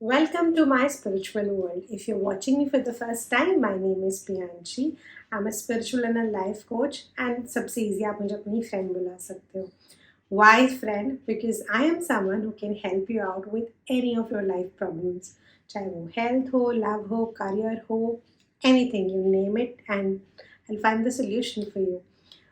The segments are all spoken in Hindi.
Welcome to my spiritual world. If you're watching me for the first time, my name is Priyanshi. I'm a spiritual and a life coach, and सबसे easy आप मुझे अपनी friend बुला सकते हो. Why friend? Because I am someone who can help you out with any of your life problems. चाहे वो health हो, love हो, career हो, anything you name it, and I'll find the solution for you.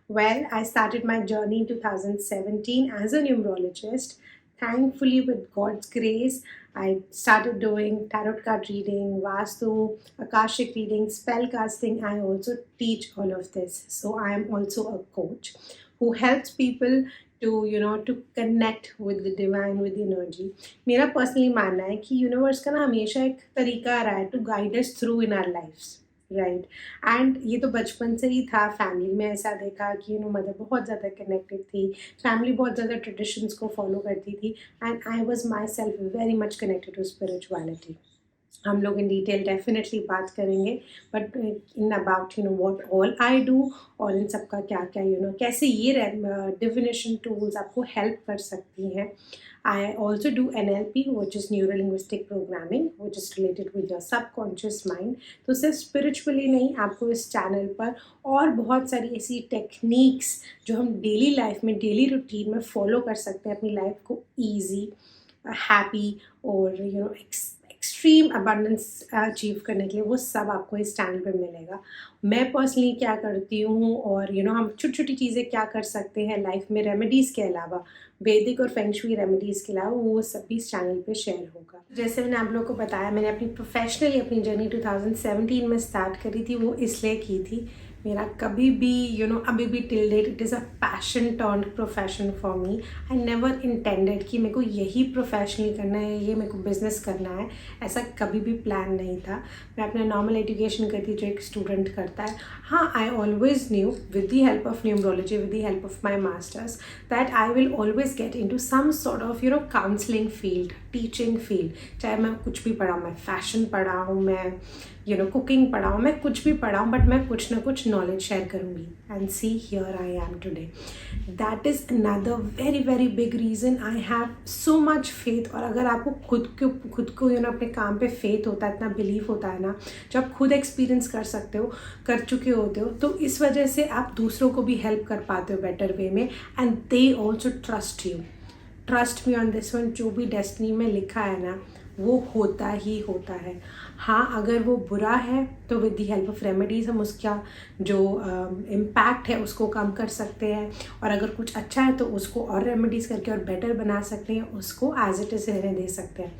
Well, I started my journey in 2017 as a numerologist. Thankfully, with God's grace, I started doing tarot card reading, Vastu, Akashic reading, spell casting. I also teach all of this. So I am also a coach who helps people to connect with the divine, with the energy. मेरा पर्सनली मानना है कि यूनिवर्स का ना हमेशा एक तरीका रहा है to guide us through in our lives, right. And ये तो बचपन से ही था. फैमिली में ऐसा देखा कि मदर बहुत ज़्यादा कनेक्टेड थी. फैमिली बहुत ज़्यादा ट्रेडिशंस को फॉलो करती थी. And I was myself very much connected to spirituality. हम लोग इन डिटेल डेफिनेटली बात करेंगे, but in about what all I do, और इन सब का क्या क्या कैसे ये डिफिनेशन टूल्स आपको हेल्प कर सकती हैं. I also do NLP, which is Neuro Linguistic Programming, which is related with your subconscious mind. तो सिर्फ स्पिरिचुअली नहीं, आपको इस चैनल पर और बहुत सारी ऐसी टेक्निक्स जो हम डेली लाइफ में, डेली रूटीन में फॉलो कर सकते हैं अपनी लाइफ को ईजी, हैप्पी और एक्सट्रीम अबंडेंस अचीव करने के लिए, वो सब आपको इस चैनल पे मिलेगा. मैं पर्सनली क्या करती हूँ और हम छोटी छोटी चीज़ें क्या कर सकते हैं लाइफ में रेमेडीज़ के अलावा, वैदिक और फेंगशुई रेमेडीज़ के अलावा, वो सब भी इस चैनल पे शेयर होगा. जैसे मैंने आप लोगों को बताया, मैंने अपनी प्रोफेशनली अपनी जर्नी 2017 में स्टार्ट करी थी. वो इसलिए की थी, मेरा कभी भी अभी भी till date it is a passion turned profession for me. I never intended कि मेरे को यही प्रोफेशनली करना है, ये मेरे को बिजनेस करना है. ऐसा कभी भी प्लान नहीं था. मैं अपना नॉर्मल एजुकेशन करती जो एक स्टूडेंट करता है. हाँ, I always knew with the help of numerology, with the help of my masters, that I will always get into some sort of counselling field, teaching field. चाहे मैं कुछ भी पढ़ाऊँ, मैं फैशन पढ़ाऊँ, मैं कुकिंग पढ़ाऊँ, मैं कुछ भी पढ़ाऊँ, बट मैं कुछ ना कुछ नॉलेज शेयर करूँगी. And see here I am today. That is another very very big reason I have so much faith. और अगर आपको खुद को अपने काम पे फेथ होता है, इतना बिलीव होता है ना, जब आप खुद एक्सपीरियंस कर सकते हो, कर चुके होते हो, तो इस वजह से आप दूसरों को भी हेल्प कर पाते हो बेटर वे में. And they also trust you. Trust me on this one. जो भी डेस्टिनी में लिखा है ना, वो होता ही होता है. हाँ, अगर वो बुरा है तो with the help of remedies हम उसका जो इम्पैक्ट है उसको कम कर सकते हैं. और अगर कुछ अच्छा है तो उसको और रेमेडीज़ करके और बेटर बना सकते हैं, उसको एज इट इज़ रहने दे सकते हैं.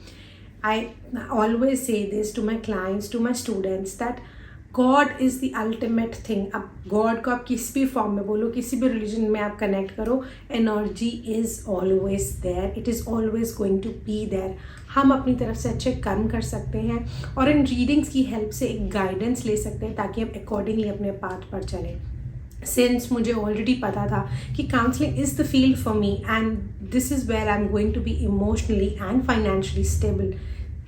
I always say this to my clients, to my students, that God is the ultimate thing. अब गॉड को आप किसी भी फॉर्म में बोलो, किसी भी रिलीजन में आप कनेक्ट करो, energy is always there. It is always going to be there. हम अपनी तरफ से अच्छे कर्म कर सकते हैं और इन रीडिंग्स की हेल्प से एक गाइडेंस ले सकते हैं ताकि हम अकॉर्डिंगली अपने पाथ पर चलें. सिंस मुझे ऑलरेडी पता था कि counselling is the field for me, and this is where I am going to be emotionally and financially stable,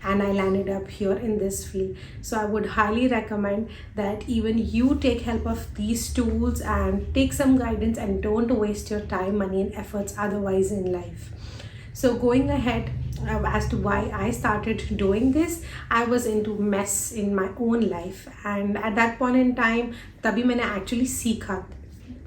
and I landed up here in this field. So I would highly recommend that even you take help of these tools and take some guidance, and don't waste your time, money and efforts otherwise in life. So going ahead, as to why I started doing this, I was into mess in my own life, and at that point in time तभी मैंने actually सीखा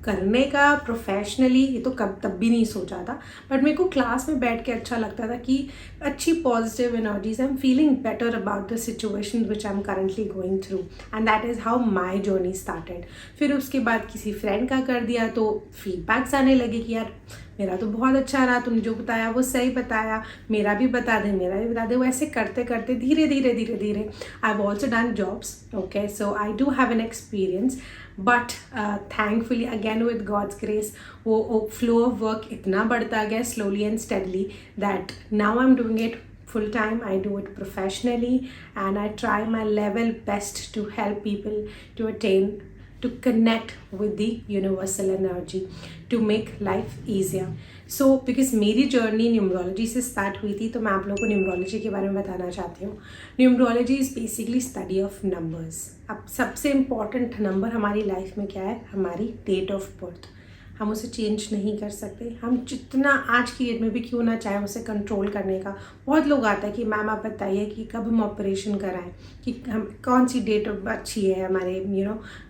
करने का प्रोफेशनली. ये तो तब भी नहीं सोचा था, बट मेरे को क्लास में बैठ के अच्छा लगता था कि अच्छी positive energies, I am feeling better about the situation which I am currently going through, and that is how my journey started. फिर उसके बाद किसी फ्रेंड का कर दिया तो फीडबैक्स आने लगे कि यार मेरा तो बहुत अच्छा रहा, तुमने जो बताया वो सही बताया, मेरा भी बता दे, मेरा भी बता दे. वो ऐसे करते करते धीरे धीरे धीरे धीरे I have also done jobs. Okay, so I do have an experience, but thankfully again with God's grace वो फ्लो ऑफ वर्क इतना बढ़ता गया slowly and steadily that now I am doing it full time. I do it professionally, and I try my level best to help people to attain, to connect with the universal energy, to make life easier. So because मेरी जर्नी न्यूमरोलॉजी से स्टार्ट हुई थी, तो मैं आप लोगों को न्यूमरोलॉजी के बारे में बताना चाहती हूँ. Numerology is basically study of numbers. अब सबसे इम्पॉर्टेंट नंबर हमारी लाइफ में क्या है? हमारी डेट ऑफ बर्थ. हम उसे चेंज नहीं कर सकते। हम जितना आज की डेट में भी क्यों ना चाहे उसे कंट्रोल करने का, बहुत लोग आता है कि मैम आप बताइए कि कब हम ऑपरेशन कराएं, कि हम कौन सी डेट अच्छी है हमारे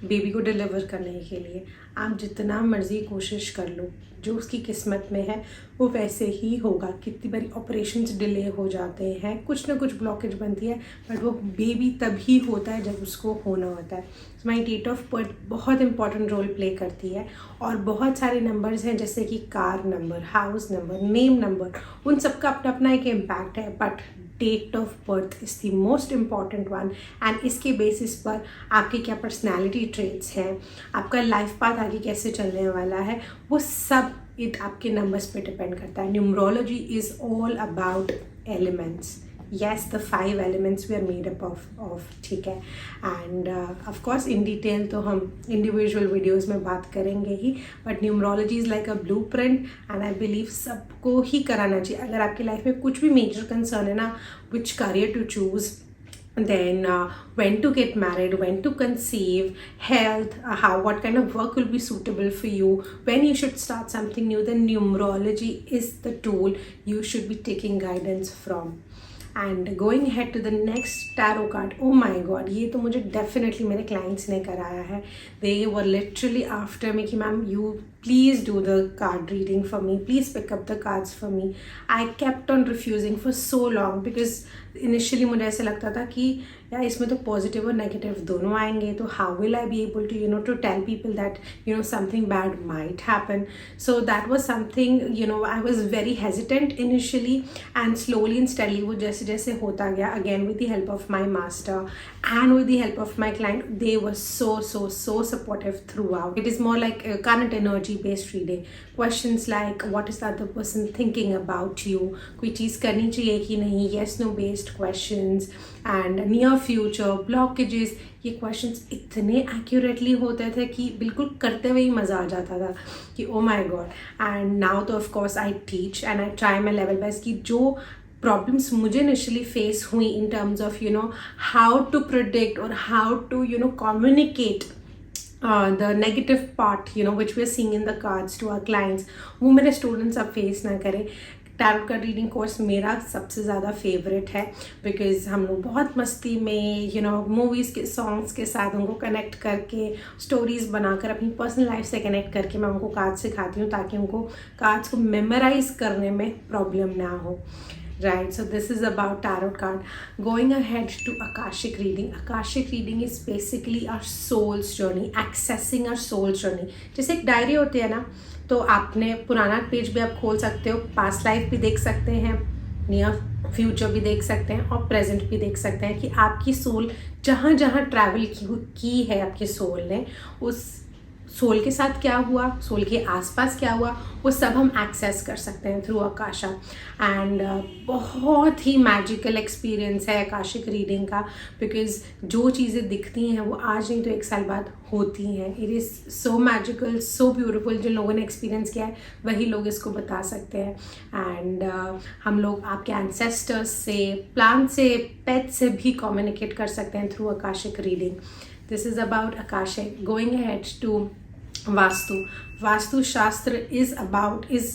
बेबी को डिलीवर करने के लिए। आप जितना मर्ज़ी कोशिश कर लो, जो उसकी किस्मत में है वो वैसे ही होगा। कितनी बारी ऑपरेशंस डिले हो जाते हैं, कुछ ना कुछ ब्लॉकेज बनती है, बट वो बेबी तभी होता है जब उसको होना होता है। हमारी डेट ऑफ बर्थ बहुत इंपॉर्टेंट रोल प्ले करती है, और बहुत सारे नंबर्स हैं जैसे कि car number, house number, name number, उन सबका अपना अपना एक इम्पैक्ट है, but date of birth is the most important one. And इसके बेसिस पर आपके क्या पर्सनैलिटी ट्रेट्स हैं, आपका लाइफ पाथ आगे कैसे चलने वाला है, वो सब आपके नंबर्स पे डिपेंड करता है। Numerology is all about elements. yes, the 5 elements we are made up of ठीक है। And of course in detail तो हम इंडिविजुअल वीडियोस में बात करेंगे ही, but numerology is like a blueprint, and I believe सबको ही कराना चाहिए। अगर आपकी लाइफ में कुछ भी मेजर कंसर्न है ना, which career to choose, then when to get married, when to conceive, health, what kind of work will be suitable for you, when you should start something new, then numerology is the tool you should be taking guidance from. And going head to the next tarot card, oh my God, ये तो मुझे डेफिनेटली मेरे क्लाइंट्स ने कराया है। दे वर लिटरली आफ्टर मी कि ma'am you please do the card reading for me, please pick up the cards for me. I kept on refusing for so long, because initially मुझे ऐसे लगता था कि यार इसमें तो पॉजिटिव और नेगेटिव दोनों आएंगे, तो how will I be able to to tell people that something bad might happen. So that was something I was very hesitant initially, and slowly and steadily वो जैसे जैसे होता गया, again with the help of my master and with the help of my client, they were so supportive throughout. It is more like a current energy based reading. Questions like what is the other person thinking about you, कोई चीज़ करनी चाहिए कि नहीं, yes no based questions, and near future blockages, ये questions इतने accurately होते थे कि बिल्कुल करते हुए ही मज़ा आ जाता था कि oh my god. And now तो of course I teach and I try my level best कि जो प्रॉब्लम्स मुझे इनिशियली फेस हुई in terms of how to predict और how to communicate the negative part which we are seeing in the cards to our clients, वो मेरे स्टूडेंट्स अब फेस ना करें। टैरो का रीडिंग कोर्स मेरा सबसे ज़्यादा फेवरेट है, बिकॉज हम लोग बहुत मस्ती में मूवीज़ के सॉन्ग्स के साथ उनको कनेक्ट करके, स्टोरीज़ बनाकर, अपनी पर्सनल लाइफ से कनेक्ट करके मैं उनको कार्ड्स सिखाती हूँ, ताकि उनको कार्ड्स को मेमोराइज करने में प्रॉब्लम ना हो। Right, so this is about tarot card. Going ahead to Akashic reading. Akashic reading is basically our soul's journey, accessing our soul's journey. जैसे एक डायरी होती है ना, तो आपने पुराना पेज भी आप खोल सकते हो, पास्ट लाइफ भी देख सकते हैं, नियर फ्यूचर भी देख सकते हैं, और प्रेजेंट भी देख सकते हैं कि आपकी सोल जहाँ जहाँ ट्रैवल की है आपकी सोल ने, उस सोल के साथ क्या हुआ, सोल के आसपास क्या हुआ, वो सब हम एक्सेस कर सकते हैं थ्रू आकाशा। एंड बहुत ही मैजिकल एक्सपीरियंस है आकाशिक रीडिंग का, बिकॉज जो चीज़ें दिखती हैं वो आज नहीं तो 1 साल बाद होती हैं। It is so magical, so beautiful. जिन लोगों ने एक्सपीरियंस किया है वही लोग इसको बता सकते हैं। एंड हम लोग आपके एंसेस्टर्स से, प्लांट से, पेट से भी कम्युनिकेट कर सकते हैं through Akashic reading. This is about Akashic. Going ahead to vastu shastra is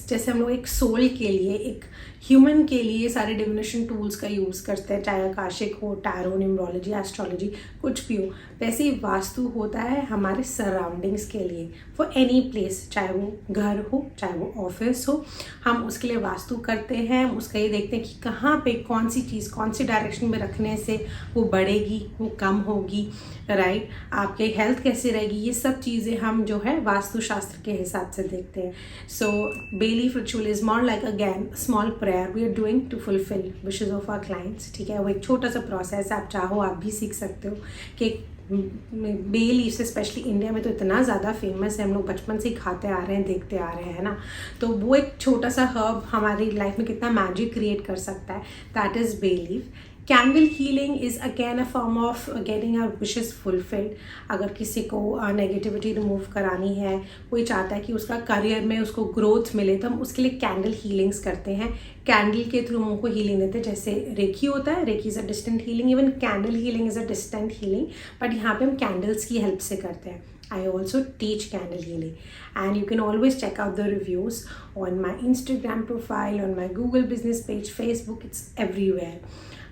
जैसे हम लोग एक सोल के लिए, एक ह्यूमन के लिए सारे डिविनेशन टूल्स का यूज़ करते हैं, चाहे आकाशिक हो, टैरो, न्यूमरोलॉजी, एस्ट्रोलॉजी, कुछ भी हो, वैसे ही वास्तु होता है हमारे सराउंडिंग्स के लिए, फॉर एनी प्लेस, चाहे वो घर हो, चाहे वो ऑफिस हो, हम उसके लिए वास्तु करते हैं। उसका ये देखते हैं कि कहाँ पे कौन सी चीज़ कौन सी डायरेक्शन में रखने से वो बढ़ेगी, वो कम होगी, राइट, आपके हेल्थ कैसे रहेगी, ये सब चीज़ें हम जो है वास्तु शास्त्र के हिसाब से देखते हैं। So bay leaf ritual is more like again small prayer we are doing to fulfil wishes of our clients. ठीक है, वो एक छोटा सा प्रोसेस है, आप चाहो आप भी सीख सकते हो कि बे लीफ से, स्पेशली इंडिया में तो इतना ज़्यादा फेमस है, हम लोग बचपन से ही खाते आ रहे हैं, देखते आ रहे हैं ना, तो वो एक छोटा सा हर्ब हमारी लाइफ में कितना मैजिक क्रिएट कर सकता है, that is bay leaf. Candle healing is again a form of getting our wishes fulfilled. अगर किसी को नेगेटिविटी रिमूव करानी है, कोई चाहता है कि उसका करियर में उसको ग्रोथ मिले, तो हम उसके लिए कैंडल हीलिंग्स करते हैं। कैंडल के थ्रू हम उनको हीलिंग देते हैं, जैसे रेकी होता है, reiki is a distant healing, even candle healing is a distant healing, but यहाँ पे हम कैंडल्स की हेल्प से करते हैं। I also teach candle healing, and you can always check out the reviews on my Instagram profile, on my Google business page, Facebook, it's everywhere.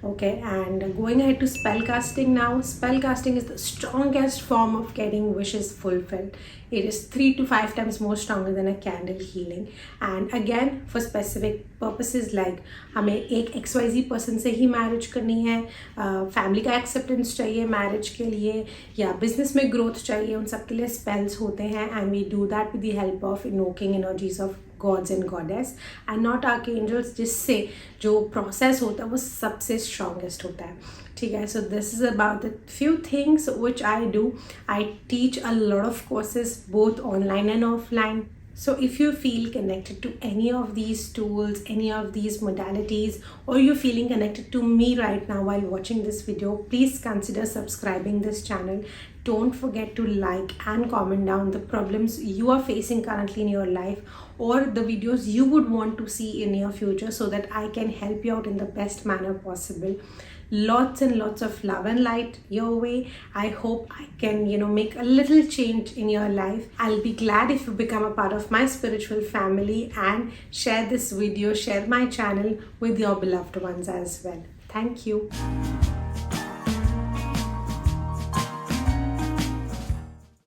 Okay, and going ahead to spell casting now. Spell casting is the strongest form of getting wishes fulfilled. It is 3 to 5 times more stronger than a candle healing. And again, for specific purposes like हमें एक XYZ पर्सन से ही मैरिज करनी है, फैमिली का एक्सेप्टेंस चाहिए मैरिज के लिए, या बिजनेस में ग्रोथ चाहिए, उन सब के लिए स्पेल्स होते हैं. And we do that with the help of invoking energies of gods and goddess and not archangels, जिससे जो प्रोसेस होता है वो सबसे स्ट्रॉन्गेस्ट होता है. ठीक है, so this is about the few things which I do. I teach a lot of courses both online and offline. So if you feel connected to any of these tools, any of these modalities, or you're feeling connected to me right now while watching this video, please consider subscribing this channel. Don't forget to like and comment down the problems you are facing currently in your life, or the videos you would want to see in your future, so that I can help you out in the best manner possible. Lots and lots of love and light your way. I hope I can, make a little change in your life. I'll be glad if you become a part of my spiritual family and share this video, share my channel with your beloved ones as well. Thank you.